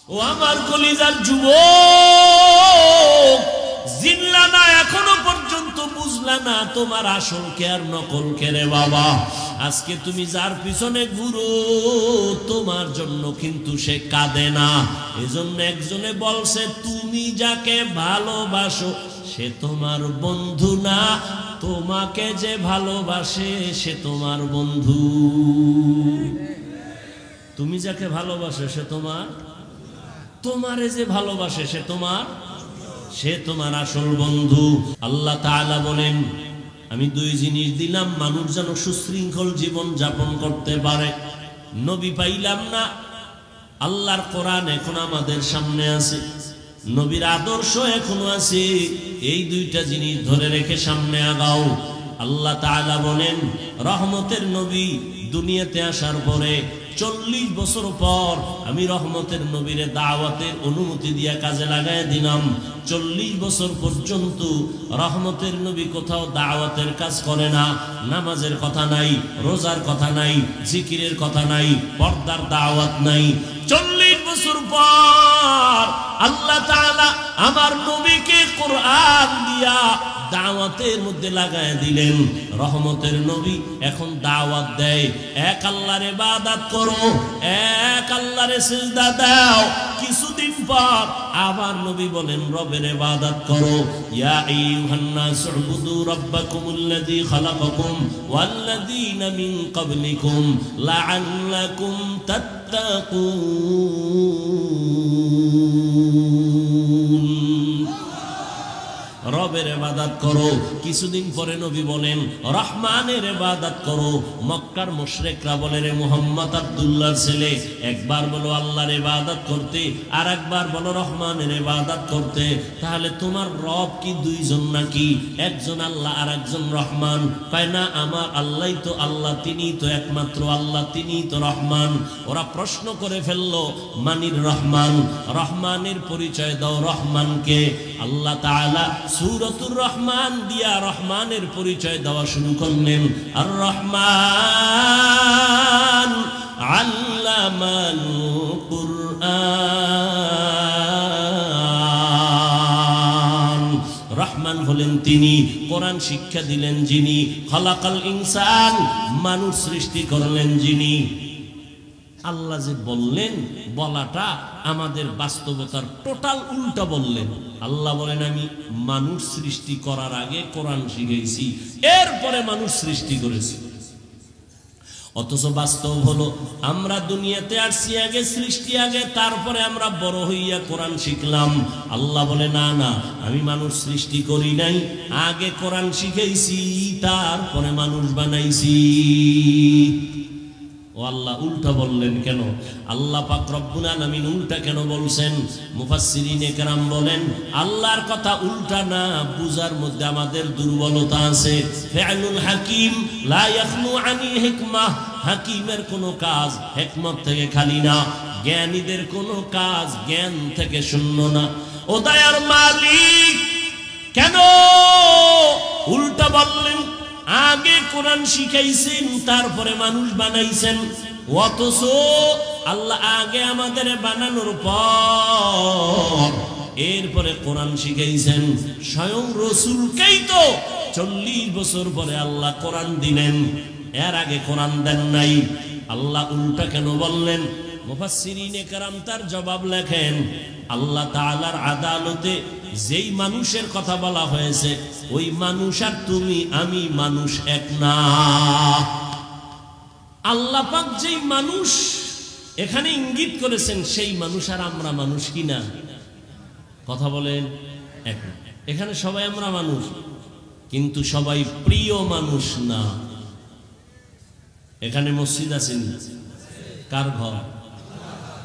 ও আমার কলিজার যুবক, জিনলা না এখনো পর্যন্ত বুঝলা না তোমার আসল কে আর নকল কে রে বাবা। আজকে তুমি যার পিছনে ঘুরো তোমার জন্য কিন্তু সে কাঁদে না। এজন্য একজনে বলছে তুমি যাকে ভালোবাসো সে তোমার বন্ধু না, তোমাকে যে ভালোবাসে সে তোমার বন্ধু। তুমি যাকে ভালোবাসো সে তোমারে যে ভালোবাসে সে তোমার আসল বন্ধু। আল্লাহ তাআলা বলেন আমি দুই জিনিস দিলাম মানুষ যেন সুশৃঙ্খল জীবন যাপন করতে পারে। নবী পাইলাম না, আল্লাহর কোরআন এখন আমাদের সামনে আছে, নবীর আদর্শ এখনো আছে। এই দুইটা জিনিস ধরে রেখে সামনে আগাও। আল্লাহ তাআলা বলেন রহমতের নবী দুনিয়াতে আসার পরে 40 বছর পর আমি রহমতের নবীরে দাওয়াতের অনুমতি দিয়া কাজে লাগাই দিলাম। 40 বছর পর্যন্ত রহমতের নবী কোথাও দাওয়াতের কাজ করে না। নামাজের কথা নাই, রোজার কথা নাই, জিকিরের কথা নাই, পর্দার দাওয়াত নাই। 40 বছর পর আল্লাহ তাআলা আমার নবীকে কোরআন দিয়া দাওয়াতের মধ্যে লাগায় দিলেন। রহমতের নবী এখন দাওয়াত দেয় এক আল্লাহর ইবাদত করো, এক আল্লাহর সিজদা দাও। কিছুদিন পর আবার নবী বলেন রবের ইবাদত করো। ইয়া আইয়ুহান নাস উবুদু রাব্বাকুমুল্লাযী খালাকাকুম ওয়াল্লাযীনা মিন ক্বাবলিকুম লাআল্লাকুম তাত্তাকুন। রবের ইবাদত করো। কিছুদিন পরে নবী বলেন রহমানের ইবাদত করো। মক্কার মুশরিকরা বলে রে মুহাম্মদ আব্দুল্লাহর ছেলে, একবার বলো আল্লাহর ইবাদত করতে আর একবার বলো রহমানের ইবাদত করতে, তাহলে তোমার রব কি দুইজন নাকি? একজন আল্লাহ আর একজন রহমান। কয় না, আমার আল্লাহই তো আল্লাহ, তিনিই তো একমাত্র আল্লাহ, তিনিই তো রহমান। ওরা প্রশ্ন করে ফেললো মানির রহমান, রহমানের পরিচয় দাও রহমানকে। আল্লাহ তাআলা সূরাতুর রহমান দিয়া রহমানের পরিচয় দেওয়া শুরু করলেন। আর রহমান আল্লামাল কুরআন। রহমান হলেন তিনি, কোরআন শিক্ষা দিলেন যিনি, খালাকাল ইনসান মানুষ সৃষ্টি করলেন যিনি। আল্লাহ যে বললেন, বলাটা আমাদের বাস্তবতার টোটাল উল্টা বললেন। আল্লাহ বলেন আমি মানুষ সৃষ্টি করার আগে কোরআন শিখেছি, এরপরে মানুষ সৃষ্টি করেছি। অথচ বাস্তব হলো আমরা দুনিয়াতে আসছি আগে, সৃষ্টি আগে, তারপরে আমরা বড় হইয়া কোরআন শিখলাম। আল্লাহ বলে না না, আমি মানুষ সৃষ্টি করি নাই, আগে কোরআন শিখেছি তারপরে মানুষ বানাইছি। ও আল্লাহ উল্টা বললেন কেন? আল্লাহ পাক রব্বুল আলামিন উল্টা কেন বলছেন? মুফাসসিরিনে কেরাম বলেন আল্লাহর কথা উল্টা না বুঝার মধ্যে আমাদের দুর্বলতা আছে। ফিআলুল হাকিম লা ইয়াখলু আনিল হিকমাহ, হাকিমের কোনো কাজ হিকমত থেকে খালি না, জ্ঞানীদের কোনো কাজ জ্ঞান থেকে শূন্য না। ও দয়ার মালিক কেন উল্টা বললেন? আগে কোরআন শিখাইছেন তারপরে মানুষ বানাইছেন, অথচ আল্লাহ আগে আমাদের বানানোর পর এরপরে কোরআন শিখাইছেন। স্বয়ং রাসূলকেই তো 40 বছর পরে আল্লাহ কোরআন দিলেন, এর আগে কোরআন দেন নাই। আল্লাহ উল্টা কেন বললেন? মুফাসসিরিনে কেরাম তার জবাব লেখেন আল্লাহ তাআলার আদালতে যেই মানুষের কথা বলা হয়েছে ওই মানুষ আর তুমি আমি মানুষ এক না। আল্লাহ পাক যেই মানুষ এখানে ইঙ্গিত করেছেন সেই মানুষ আর আমরা মানুষ কিনা? কথা বলেন এক। এখানে সবাই আমরা মানুষ, কিন্তু সবাই প্রিয় মানুষ না। এখানে মসজিদ আছে, কার ঘর?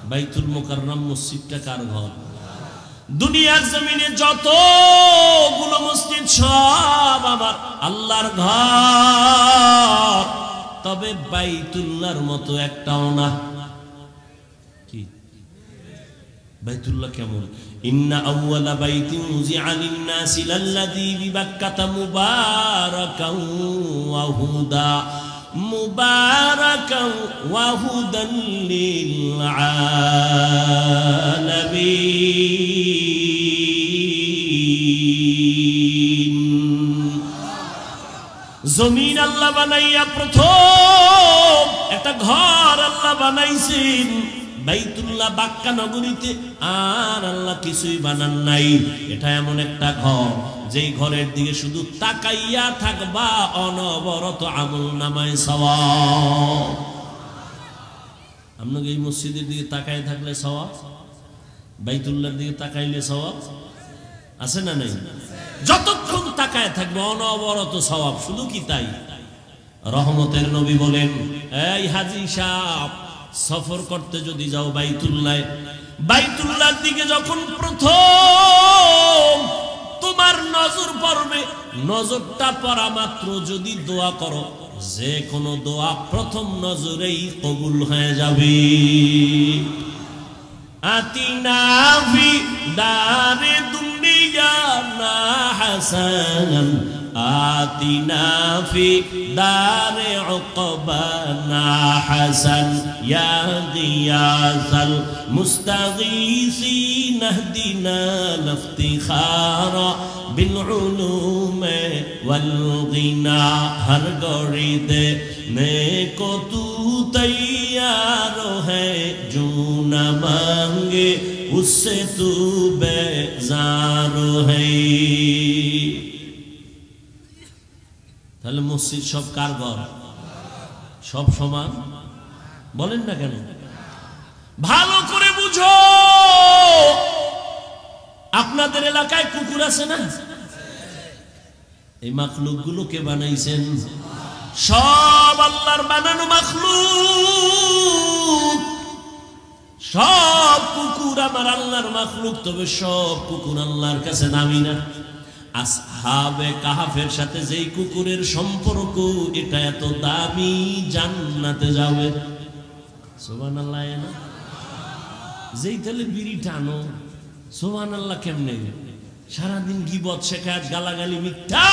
বাইতুল মুকাররম মসজিদটা কার ঘর? দুনিয়ার জমিনে যতগুলো মসজিদ সব আমার আল্লাহর ঘর, তবে বাইতুল্লাহর মতো একটাও না। কি বাইতুল্লাহ কেমন? ইন্না আউওয়ালা বাইতিন উযিআ লিন-নাসি লাল্লাযী বিবাক্কাতা মুবারাকান ওয়া হুদা মুবারাকান ওয়া হুদান লিল আলামিন। العالمين জমিন আল্লাহ বানাইয়া প্রথম একটা ঘর আল্লাহ বানাইছেন বাইতুল্লাহ বাক্কা নগরীতে, আর আল্লাহ কিছুই বানান নাই। এটা এমন একটা ঘর যেই ঘরের দিকে শুধু তাকাইয়া থাকবা অনবরত আমলনামায় সওয়াব। আপনাকে এই মসজিদের দিকে তাকায় থাকলে সওয়াব, বাইতুল্লাহর দিকে তাকাইলে সওয়াব আছে না নাই? যতক্ষণ তাকায় থাকবে অনবরত সওয়াব। শুধু কি তাই, রহমতের নবী বলেন, এই হাজী সাহেব সফর করতে যদি যাও বাইতুল্লাহর দিকে যখন প্রথম তোমার নজর পড়বে, নজরটা পড়া মাত্র যদি দোয়া করো, যে কোনো দোয়া প্রথম নজরেই কবুল হয়ে যাবে। আতিনা ফি দারে দুনিয়া না হাসানান, আতিনা ফি দারে উকবানা হাসান, ইয়া গিয়াসাল মুস্তাগীসিন ইহদিনা লিফতিখারা বিল উলুমে ওয়াল গিনা। হর গড়ি দে নেকো তু তৈয়ার है जो न मांगे उससे तू बेजार है। তাহলে মসজিদ সব কার ঘর? সব সমান বলেন না কেন? ভালো করে বুঝো, আপনাদের এলাকায় কুকুর আছে না? এই মাখলুক গুলো কে বানাইছেন? সব আল্লাহর বানানো মাখলুক। সব কুকুর আমার আল্লাহর মাখলুক, তবে সব কুকুর আল্লাহর কাছে দামি না। আসহাবে কাহাফের সাথে যেই কুকুরের সম্পর্ক, এটা এত দামি, জান্নাতে যাবে। সুবহানাল্লাহ। না যেই তাহলে বিড়ি টানো, সুবহানাল্লাহ কেমনে? সারাদিন গীবত শেখায়, গালাগালি, মিথ্যা,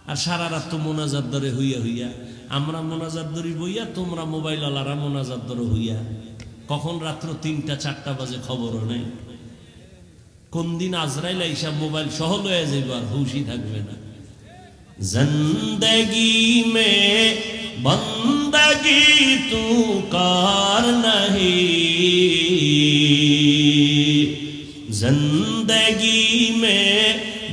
আর সারা রাত তো মোনাজাত ধরে হইয়া হইয়া। আমরা মোনাজাত ধরি বইয়া, তোমরা মোবাইল ওয়ালারা মোনাজাত ধরে হইয়া। কখন রাত্র ৩টা-৪টা বাজে খবরও নেই। কোন দিন আজরাইল এইসব মোবাইল সহ লয়ে যাইব, আর হুশই থাকবে না। জিন্দেগি মে বন্দগি তু কার নহি, জিন্দেগি মে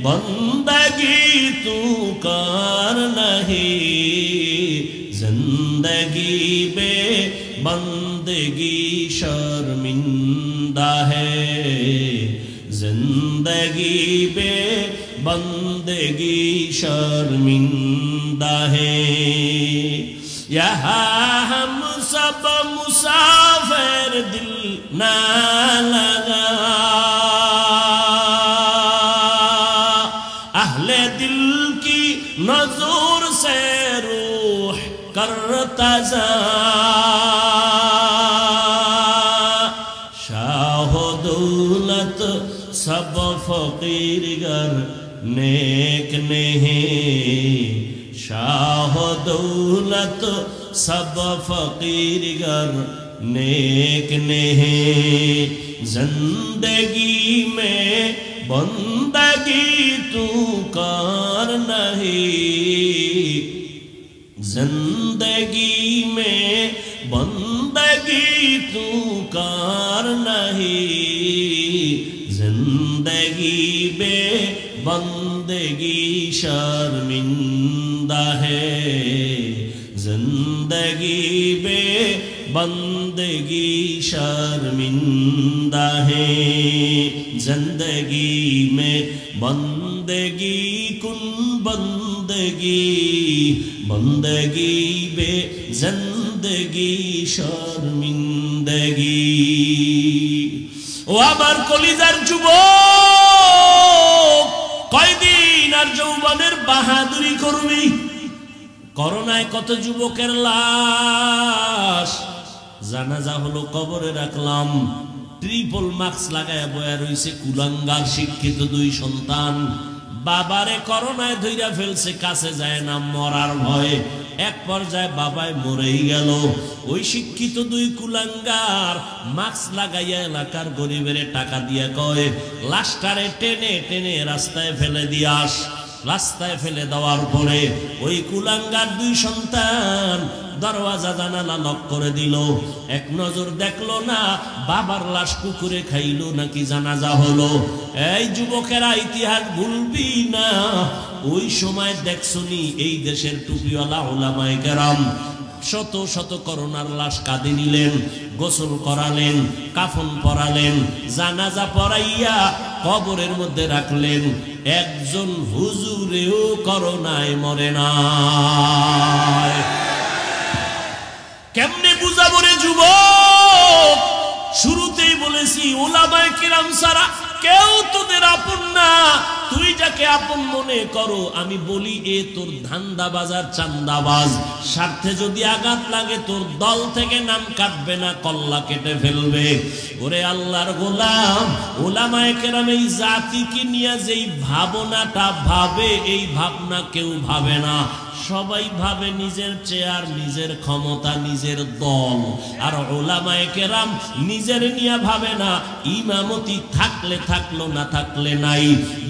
বন্দগি तू कार नहीं, जिंदगी बे बंदगी शर्मिंदा है, जिंदगी बे बंदगी शर्मिंदा है। यहाँ हम सब मुसाफिर दिल ना लगा, अहले दिल की नजर से रूह करता जा, शाह दौलत सब फकीर गर नेक नहीं, शाह दौलत सब फकीर गर नेक नहीं, जिंदगी में बंदगी तू कार नहीं, जिंदगी में बंदगी तू कार नहीं, जिंदगी बे बंदगी शर्मिंदा है, जिंदगी बे बंदगी शर्मिंदा है, जिंदगी में बंदगी कुन बंदगी, बंदगी बे जिंदगी शर्मिंदगी। ও আমার কলিজার যুবক, কয়দিন আর যৌবনের বাহাদুরি করবি? করোনায় কত যুবকের লাশ, জানাজা হলো, কবরে রাখলাম, ট্রিপল মাস্ক লাগায় বয়া রইছে কুলাঙ্গার শিক্ষিত দুই সন্তান। বাবারে করোনায় ধইরা ফেলছে, কাছে যায় না মরার ভয়ে, এক পর্যায়ে বাবাই মরেই গেল। ওই শিক্ষিত দুই কুলাঙ্গার মাস্ক লাগাইয়া এলাকার গরিবের টাকা দিয়ে কয় লাশটারে টেনে টেনে রাস্তায় ফেলে দিয়াস। রাস্তায় ফেলে দেওয়ার পরে ওই কুলাঙ্গার দুই সন্তান দরওয়াজা জানালা লক করে দিল। এক নজর দেখলো না বাবার লাশ কুকুরে খাইলো নাকি জানাজা হলো। এই যুবকেরা ইতিহাস ভুলবি না। ওই সময় দেখছনি এই দেশের টুপিওয়ালা উলামায়ে কেরাম শত শত করোনার লাশ কাঁধে নিলেন, গোসল করালেন, কাফন পরালেন, জানাজা পড়াইয়া কবরের মধ্যে রাখলেন। একজন হুজুরেও করোনায় মরে না। কেমনে বুঝাবো রে যুবক? শুরুতেই বলেছি উলামায়ে কিরাম ছাড়া কেউ তোদের আপন না। তুই যাকে আপন মনে করো, আমি বলি এ তোর ধান্দাবাজ আর চান্দাবাজ। স্বার্থে যদি আঘাত লাগে তোর দল থেকে নাম কাটবে না, কল্লা কেটে ফেলবে। ওরে আল্লাহর গোলাম, উলামায়ে কেরাম এই জাতিকে নিয়ে যেই ভাবনাটা ভাবে, এই ভাবনা কেউ ভাবে না। সবাই ভাবে নিজের চেয়ার, নিজের ক্ষমতা, নিজের দল। আর উলামায়ে কেরাম নিজের নিয়ে ভাবে না। ইমামতি থাকলে থাকলো, না থাকলে নাই,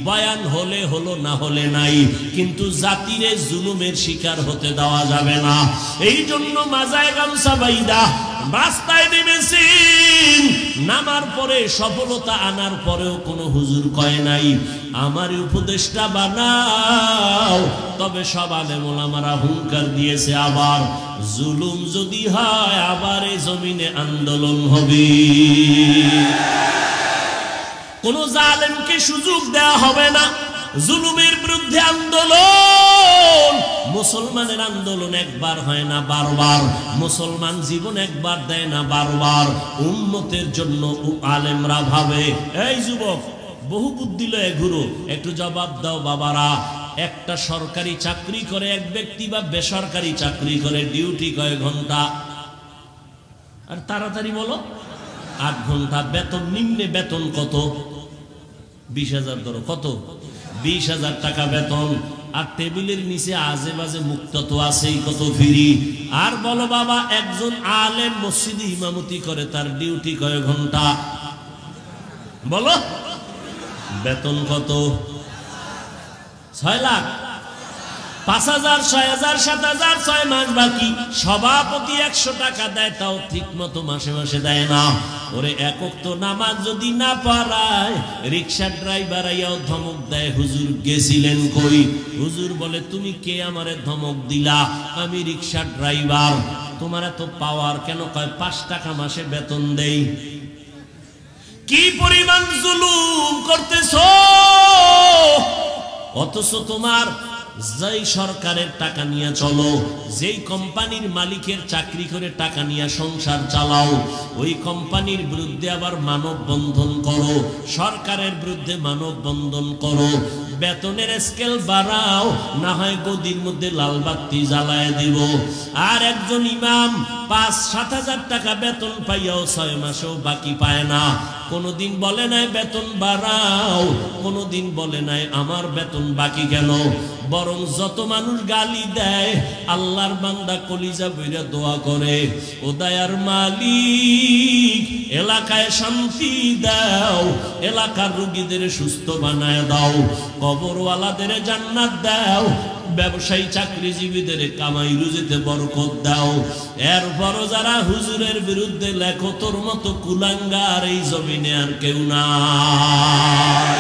বয়ান হলে হলো, না হলে নাই। কিন্তু জাতিরে জুলুমের শিকার হতে দেওয়া যাবে না। এই জন্য মাজায় গামছা বাইদা রাস্তায় নেমেছেন। নামার পরে সফলতা আনার পরেও কোনো হুজুর কয় নাই আমার উপদেশটা বানাও। তবে সব আলেম ওলামারা হুঙ্কার দিয়েছে আবার জুলুম যদি হয় আবার এই জমিনে আন্দোলন হবে। কোন জালেমকে সুযোগ দেওয়া হবে না। জুলুমের বিরুদ্ধে আন্দোলন। মুসলমানের আন্দোলন একবার হয় না, বারবার। মুসলমান জীবন একবার দেয় না, বারবার। উম্মতের জন্য আলেমরা ভাবে। এই যুবক, বহু বুদ্ধি লয়ে ঘুরো, একটু জবাব দাও বাবারা। একটা সরকারি চাকরি করে এক ব্যক্তি বা বেসরকারি চাকরি করে, ডিউটি কয় ঘন্টা? আর তাড়াতাড়ি বলো। 8 ঘন্টা। বেতন নিম্নে বেতন কত? 20,000 ধরো। কত? 20,000 টাকা বেতন। আর টেবিলের নিচে আজে বাজে মুক্ত তো আছেই, কত ফ্রি। আর বলো বাবা, একজন আলেম মসজিদে ইমামতি করে, তার ডিউটি কয় ঘন্টা? বলো। বেতন কত? 6 লাখ। 5,000, 6,000, 7,000, 6 মাস বাকি। সভাপতি 100 টাকা দেয়, তাও ঠিক মতো মাসে মাসে দেয় না। ওরে একক তো নামাজ যদি না পারায়, রিক্সা ড্রাইভার আইয়াও ধমক দেয়, হুজুর গেছিলেন কই? হুজুর বলে তুমি কে আমারে ধমক দিলা? আমি রিক্সা ড্রাইভার। তোমার এত পাওয়ার কেন? কয় 5 টাকা মাসে বেতন দেই। কি পরিমাণ জুলুম করতেছো! অথচ তোমার যেই সরকারের টাকা নিয়ে চলো, যেই কোম্পানির মালিকের চাকরি করে টাকা নিয়ে সংসার চালাও, ওই কোম্পানির বিরুদ্ধে আবার মানববন্ধন করো, সরকারের বিরুদ্ধে মানববন্ধন করো, বেতনের স্কেল বাড়াও, না হয় গদির মধ্যে লাল বাতি জ্বালায় দিব। আর একজন ইমাম 5-7 হাজার টাকা বেতন পাইয়াও 6 মাসেও বাকি পায় না। কোনদিন বলে নাই বেতন বাড়াও, কোনদিন বলে নাই আমার বেতন বাকি কেন। বরং যত মানুষ গালি দেয়, আল্লাহর বান্দা কলিজা বইরা দোয়া করে, ও দয়ার মালিক এলাকায় শান্তি দাও, এলাকার রোগীদের সুস্থ বানায় দাও, কবরওয়ালাদের জান্নাত দাও, ব্যবসায়ী চাকরিজীবীদের কামাই রুজিতে বরকত দাও। এরপরও যারা হুজুরের বিরুদ্ধে লেখো, তোর মতো কুলাঙ্গার এই জমিনে আর কেউ নাই।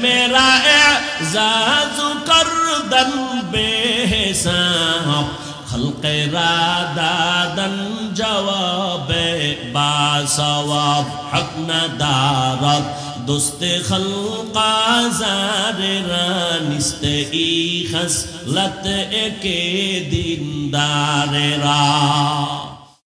মেরা এজাজু করদন বেহিসাব, খলকে রাদাদন জওয়াবে বাসওয়াব, হক নাদারত দোস্তে খলকা জারে রানিস্তে ই খসলত একে দিনদারেরা।